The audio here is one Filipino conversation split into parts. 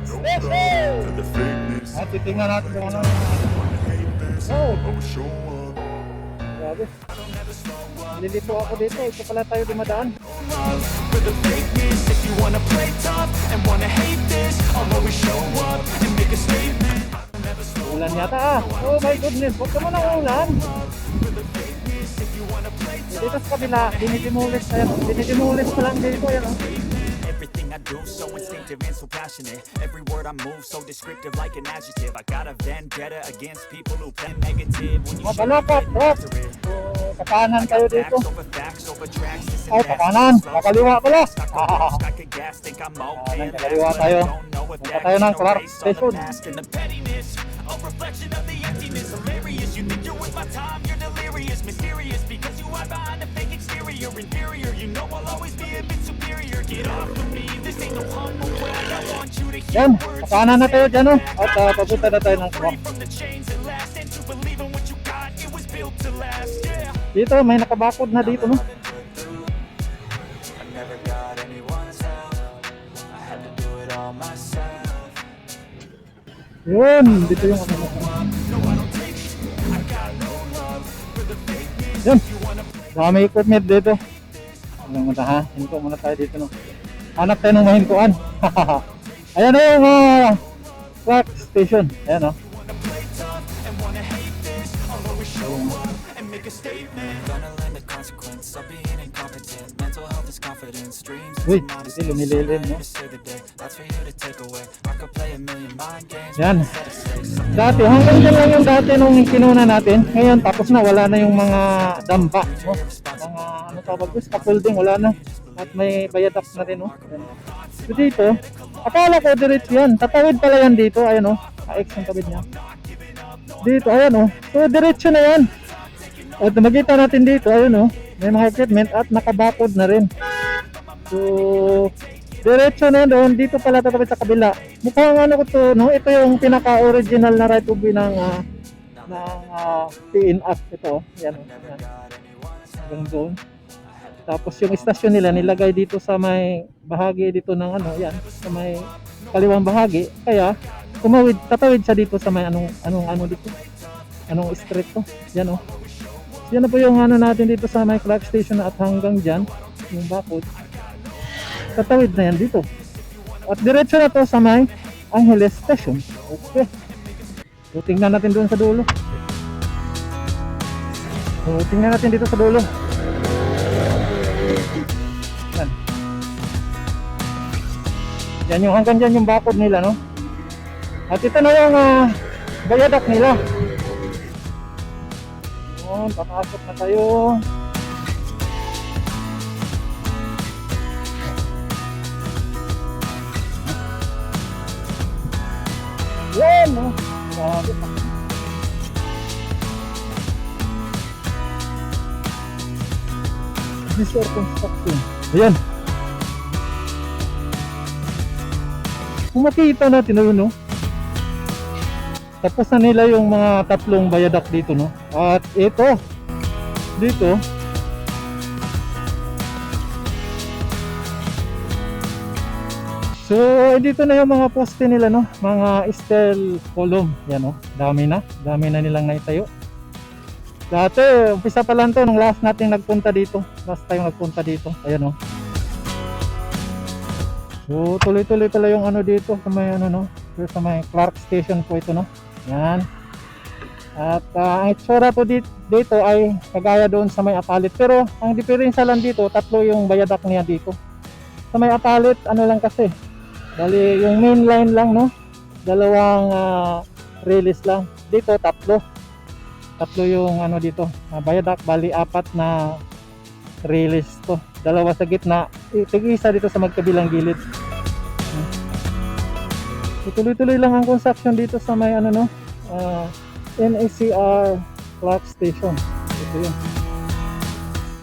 Clark Station! At titingnan natin kung ano. Oh! Grabe. Nalilito ako dito. Ito pala tayo dumadaan. For the fakeness, if you wanna play tough and wanna hate this, I'll always show up and make a statement. Ulan yata ah. Oh my goodness. Huwag ka mo ng ulan. Dito sa kabila, dinidimulis na yan. Dinidimulis pa lang dito. Yan oh. Everything I do so instinctive and so passionate. Every word I move so descriptive like an adjective. I got a vendetta against people who play negative. When you should Mabalakot, get bro. after it. So, kapanan tayo dito. Facts over facts over tracks. This and Ay, that. kapanan. Kakaliwa pala. Stuck on road, stuck in gas, think I'm okay. Kapanan, kakaliwa tayo. Don't know if Punta that tayo can ng Clark erase all the Station. past and the pettiness. A reflection of the emptiness. Hilarious. You think you're worth my time. You're delirious. Mysterious because you hide behind a fake exterior. Inferior. You know I'll always be a bit superior. Get off of me. This ain't no humble brag. I want you to hear Yan, words. kapanan na tayo dyan oh. At papunta na tayo ng Free from the chains that last and to believe in what you got. It was built to last. Yeah. Dito, may nakabakod na dito no. I never got anyone's help. I had to do it all myself. Yun, dito yung ano. Yun, dami equipment dito. Alam mo na ha, hinto muna tayo dito no. Hanap tayo ng mahintuan. Ayan o yung Clark Station. Ayan o. Wanna play tough and wanna hate this. I'll always show up and make a statement. Gonna learn the consequence of being incompetent. Mental health is confidence. Dreams Uy, is modest. dito lumililim no. To save the day. That's for you to take away. I could play a million mind games. Yan. Instead of say something. Dati, hanggang dyan lang yung dati nung kinuna natin. Ngayon, tapos na, wala na yung mga damba. No? Mga, ano tawag ko, scaffolding, wala na. At may viaduct na rin. No? So dito, akala ko diretso yan. Tatawid pala yan dito. Ayan o, ka-X ang tawid niya. Dito, ayan o. So diretso na yan. At makita natin dito, ayan o. May mga equipment at nakabakod na rin. So, diretso na doon, dito pala tatawid sa kabila. Mukhang ano ko to, no? Ito yung pinaka-original na right of way ng PNF. Ito, yan o. Hanggang doon. Tapos yung istasyon nila nilagay dito sa may bahagi dito ng ano, yan, sa may kaliwang bahagi. Kaya tatawid siya dito sa may anong dito. Anong street to? Yan oh. So, yan na po yung ano natin dito sa may Clark Station at hanggang diyan yung bakod. Tatawid na yan dito. At diretso na to sa may Angeles Station. Okay. So tingnan natin doon sa dulo. So tingnan natin dito sa dulo. Yan. Yan yung hanggang dyan yung bakod nila no. At ito na yung viaduct nila. Yun, papasok na tayo. Yan no. Grabe pa. This is construction. Ayan. Kung makikita natin na yun, no? Tapos na nila yung mga tatlong viaduct dito, no? At ito, dito, so dito na yung mga poste nila, no? Mga steel column. Yan, no? Dami na nilang naitayo. Dati, umpisa pa lang to nung last nating nagpunta dito. Last tayong nagpunta dito. Ayan o. So, tuloy-tuloy pala yung ano dito sa may ano no. Sa may Clark Station po ito no. Yan. At ang itsura po dito ay kagaya doon sa may Apalit. Pero ang diferensya lang dito, tatlo yung viaduct niya dito. Sa may Apalit, ano lang kasi. Bali, yung main line lang no. Dalawang release lang. Dito, tatlo yung ano dito viaduct, bali apat na release to, dalawa sa gitna, tig-isa dito sa magkabilang gilid. Tuloy-tuloy lang ang construction dito sa may ano no NACR Clark Station. Ito yun.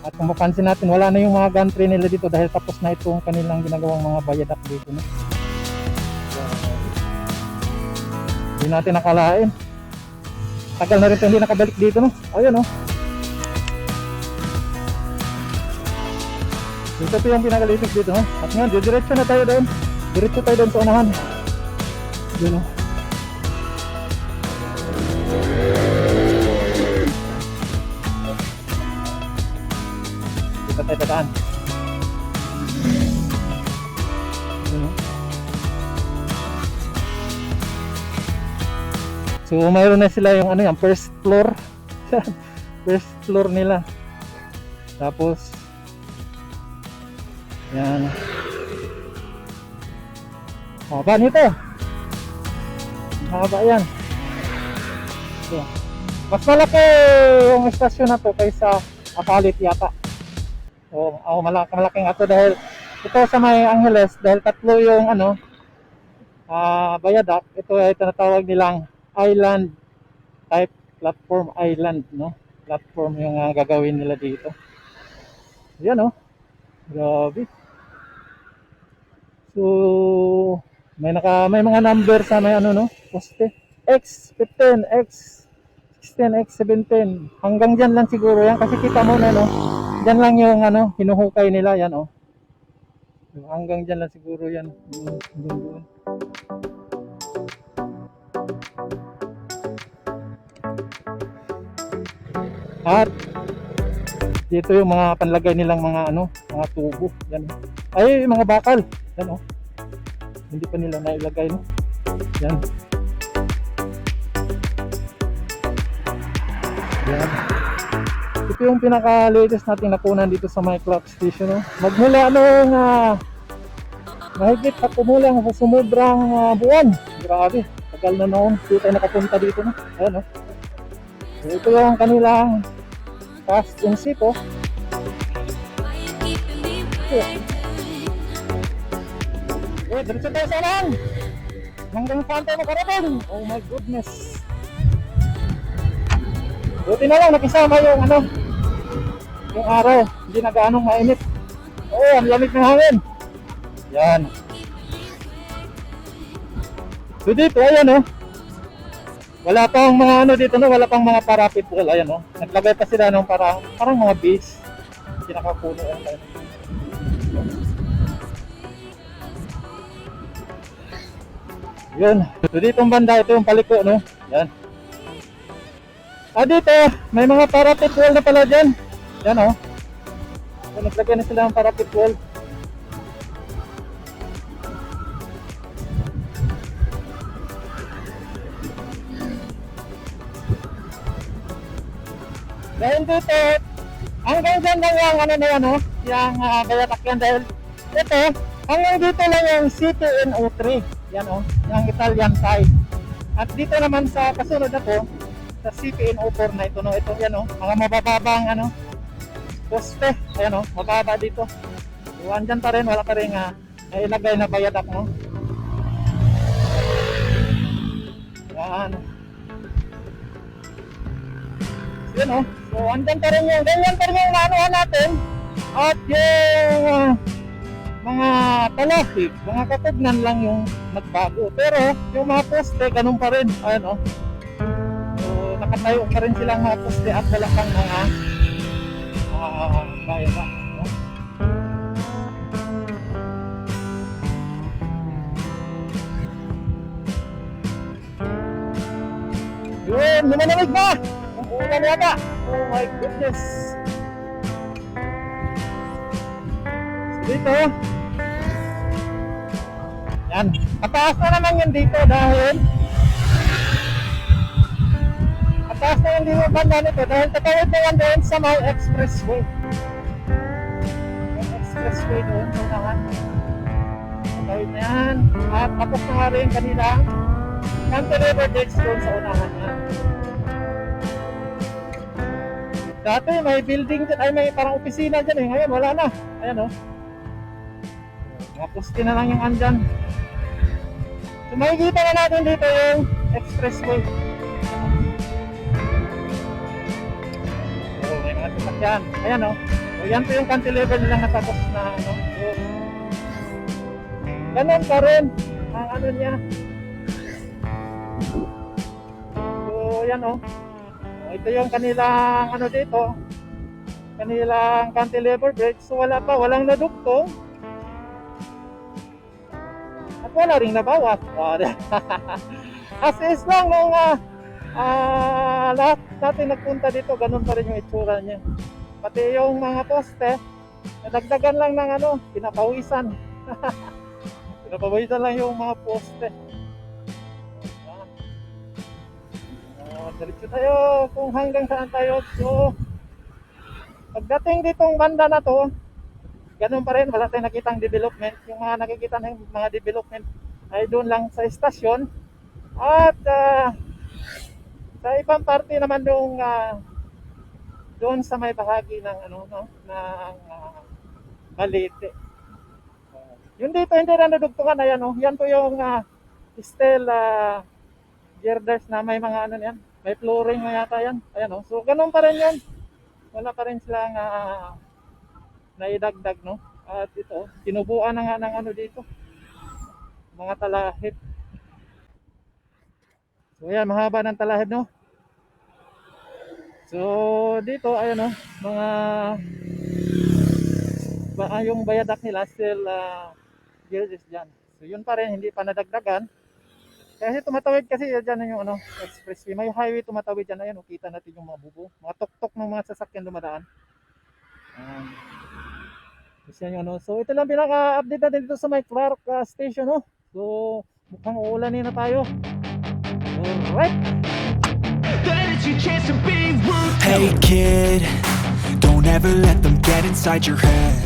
At kung mapansin natin, wala na yung mga gantry nila dito dahil tapos na itong kanilang ginagawang mga viaduct dito no? Hindi natin nakalain. Tagal na rin ito hindi nakabalik dito no. Ayun no. Ito po yung pinakalitik dito no. At ngayon diretso na tayo doon. Diretso tayo doon sa unahan. Yun o. Dito tayo dadaan. Yun o. So mayroon na sila yung ano yung first floor. First floor nila. Tapos yan. Haba nito. Haba yan. So, mas malaki yung estasyon na to kaysa Apalit yata. O malaking ato dahil ito sa may Angeles dahil tatlo yung ano viaduct. Ito ay tinatawag nilang island type platform island, no? Platform yung gagawin nila dito. Yan oh. Grabe. So may mga number sa may ano no, poste. X15, X16, X17. Hanggang diyan lang siguro yan kasi kita mo na no. Diyan lang yung ano, hinuhukay nila yan oh. So, hanggang diyan lang siguro yan. Doon. At dito yung mga panlagay nilang mga ano, mga tubo. Yan. Ay, yung mga bakal. Yan oh. Hindi pa nila nailagay no. Yan. Yan. Ito yung pinaka-latest nating nakunan dito sa my clock station no. Magmula noong mahigit at kumulang sa sumubrang buwan. Grabe. Tagal na noon. Dito tayo nakapunta dito no. Ayan no. So, ito yung kanilang fast and safe oh. Diretso tayo sa lang. Hanggang saan tayo makarating? Oh my goodness. Buti na lang nakisama yung ano, yung araw. Hindi na gaanong mainit. Oo, ang lamig ng hangin. Yan. So dito, ayan oh. Wala pang mga ano dito no, wala pang mga parapet wall. Ayan oh. Naglagay pa sila ng parang mga base. Pinakapuno yan. Yun. So dito ang banda, ito yung paliko no. Yan. Dito, may mga parapet wall na pala dyan. Yan oh. So, naglagay na sila ng parapet wall. Dahil dito, hanggang dyan lang yung ano na yan oh. Yung bayatak yan dahil ito, hanggang dito lang yung CTNO3. Yan oh, yung Italian side. At dito naman sa kasunod na to, sa CPNO4 na ito no, ito yan oh, mga mabababang ano, poste, ayan oh, mababa dito. So, andyan pa rin, wala pa rin nailagay na bayadak no. Yan. So, yan oh, so andyan pa rin yung, ganyan pa rin yung nanuhan natin. At yung mga talahib, mga katugnan lang yung nagbago. Pero yung mga poste, ganun pa rin. Ayan oh. So, nakatayo pa rin silang mga poste at wala pang mga bayan na. No? Yun, lumalamig na! Ang ulan yata! Oh my goodness! So, dito, yan, mataas na naman yun dito dahil mataas na yung banda nito dahil tatawid na yan doon sa may expressway. Yung expressway doon, unahan. Tatawid na yan at tapos na nga rin kanilang cantilever bridge doon sa unahan yan. Dati may building dyan, ay may parang opisina dyan eh, ngayon wala na. Ayan o. Mga poste na lang yung andyan. So makikita na natin dito yung expressway. So may mga sasakyan. Ayan o. So yan po yung cantilever nilang natapos na ano. So ganun pa rin ang ano niya. So yan o. So, ito yung kanilang ano dito. Kanilang cantilever bridge. So walang nadugtong. At wala ring nabawas. As is lang nung lahat natin nagpunta dito, ganun pa rin yung itsura niya. Pati yung mga poste, nadagdagan lang ng pinapawisan. Pinapawisan lang yung mga poste. Diretso tayo kung hanggang saan tayo. So, pagdating ditong banda na to, ganun pa rin, wala tayong nakitang development. Yung mga nakikita ng mga development ay doon lang sa estasyon. At sa ibang parte naman doon sa may bahagi ng Balete. Yun dito hindi na nadugtungan, ayan yan po yung steel girders na may mga yan, may flooring na yata yan, ayan so ganun pa rin yan, wala pa rin silang naidagdag at ito, tinubuan na nga ng dito, mga talahib. So ayan, mahaba ng talahib so dito ayan mga yung bayadak nila still girders dyan. So yun pa rin, hindi pa nadagdagan. Kasi tumatawid kasi dyan yung expressway. May highway tumatawid dyan. Ayan, kita natin yung mga bubo. Mga tok-tok ng mga sasakyan dumadaan. Yan yung So ito lang pinaka-update natin dito sa may Clark Station. So mukhang uulanin na tayo. Alright. Hey kid, don't ever let them get inside your head.